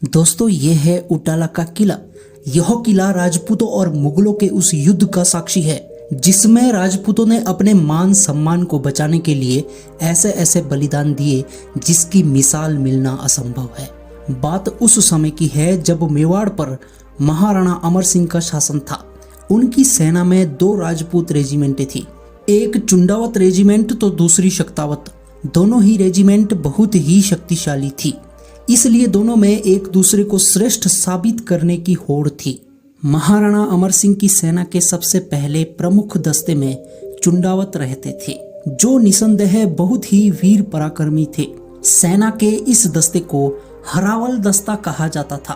दोस्तों ये है उटाला का किला। यह किला राजपूतों और मुगलों के उस युद्ध का साक्षी है जिसमें राजपूतों ने अपने मान सम्मान को बचाने के लिए ऐसे ऐसे बलिदान दिए जिसकी मिसाल मिलना असंभव है। बात उस समय की है जब मेवाड़ पर महाराणा अमर सिंह का शासन था। उनकी सेना में दो राजपूत रेजिमेंटें थी, एक चुंडावत रेजिमेंट तो दूसरी शक्तावत। दोनों ही रेजिमेंट बहुत ही शक्तिशाली थी, इसलिए दोनों में एक दूसरे को श्रेष्ठ साबित करने की होड़ थी। महाराणा अमर सिंह की सेना के सबसे पहले प्रमुख दस्ते में चुंडावत रहते थे, जो निसंदेह बहुत ही वीर पराक्रमी थे। सेना के इस दस्ते को हरावल दस्ता कहा जाता था,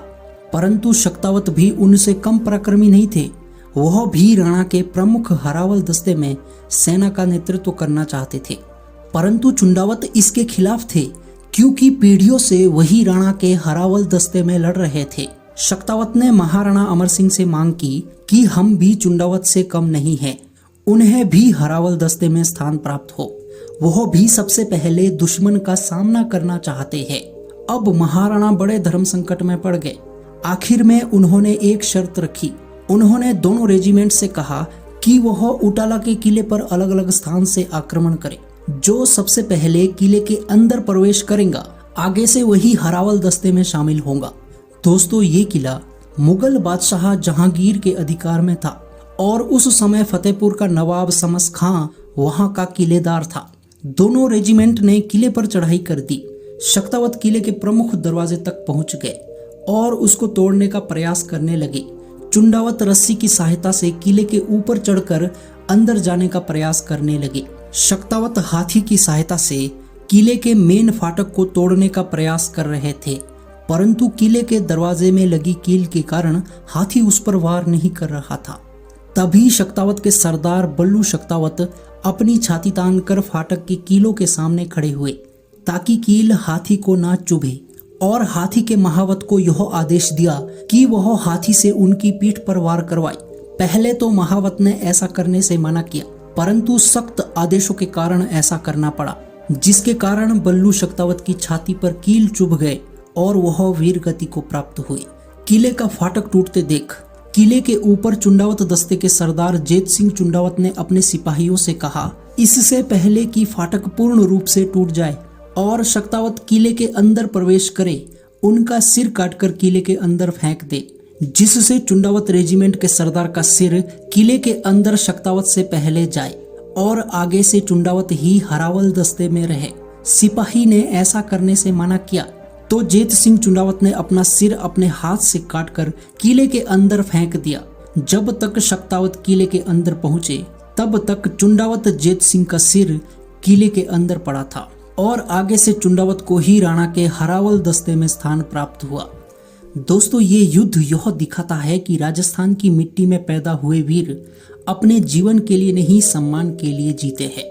परंतु शक्तावत भी उनसे कम पराक्रमी नहीं थे। वह भी राणा के प्रमुख हरावल दस्ते में सेना का नेतृत्व करना चाहते थे, परंतु चुंडावत इसके खिलाफ थे क्योंकि पीढ़ियों से वही राणा के हरावल दस्ते में लड़ रहे थे। शक्तावत ने महाराणा अमर सिंह से मांग की कि हम भी चुंडावत से कम नहीं हैं, उन्हें भी हरावल दस्ते में स्थान प्राप्त हो। वह भी सबसे पहले दुश्मन का सामना करना चाहते हैं। अब महाराणा बड़े धर्म संकट में पड़ गए। आखिर में उन्होंने एक शर्त रखी। उन्होंने दोनों रेजिमेंट से कहा कि वह उटाला के किले पर अलग अलग स्थान से आक्रमण करे। जो सबसे पहले किले के अंदर प्रवेश करेगा आगे से वही हरावल दस्ते में शामिल होगा। दोस्तों ये किला मुगल बादशाह जहांगीर के अधिकार में था और उस समय फतेहपुर का नवाब शमस खां वहां का किलेदार था। दोनों रेजिमेंट ने किले पर चढ़ाई कर दी। शक्तावत किले के प्रमुख दरवाजे तक पहुंच गए और उसको तोड़ने का प्रयास करने लगे। चुंडावत रस्सी की सहायता से किले के ऊपर चढ़कर अंदर जाने का प्रयास करने लगे। शक्तावत हाथी की सहायता से किले के मेन फाटक को तोड़ने का प्रयास कर रहे थे, परंतु किले के दरवाजे में लगी कील के कारण हाथी उस पर वार नहीं कर रहा था। तभी शक्तावत के सरदार बल्लू शक्तावत अपनी छाती तानकर फाटक की कीलों के सामने खड़े हुए ताकि कील हाथी को ना चुभे, और हाथी के महावत को यह आदेश दिया कि वह हाथी से उनकी पीठ पर वार करवाए। पहले तो महावत ने ऐसा करने से मना किया, परंतु सख्त आदेशों के कारण ऐसा करना पड़ा, जिसके कारण बल्लू शक्तावत की छाती पर कील चुभ गए और वह वीर गति को प्राप्त हुए। किले का फाटक टूटते देख किले के ऊपर चुंडावत दस्ते के सरदार जेत सिंह चुंडावत ने अपने सिपाहियों से कहा, इससे पहले कि फाटक पूर्ण रूप से टूट जाए और शक्तावत किले के अंदर प्रवेश करे, उनका सिर काटकर किले के अंदर फेंक दे, जिससे चुंडावत रेजिमेंट के सरदार का सिर किले के अंदर शक्तावत से पहले जाए और आगे से चुंडावत ही हरावल दस्ते में रहे। सिपाही ने ऐसा करने से मना किया तो जेत सिंह चुंडावत ने अपना सिर अपने हाथ से काटकर किले के अंदर फेंक दिया। जब तक शक्तावत किले के अंदर पहुंचे तब तक चुंडावत जेत सिंह का सिर किले के अंदर पड़ा था और आगे से चुंडावत को ही राणा के हरावल दस्ते में स्थान प्राप्त हुआ। दोस्तों ये युद्ध यह दिखाता है कि राजस्थान की मिट्टी में पैदा हुए वीर अपने जीवन के लिए नहीं, सम्मान के लिए जीते हैं।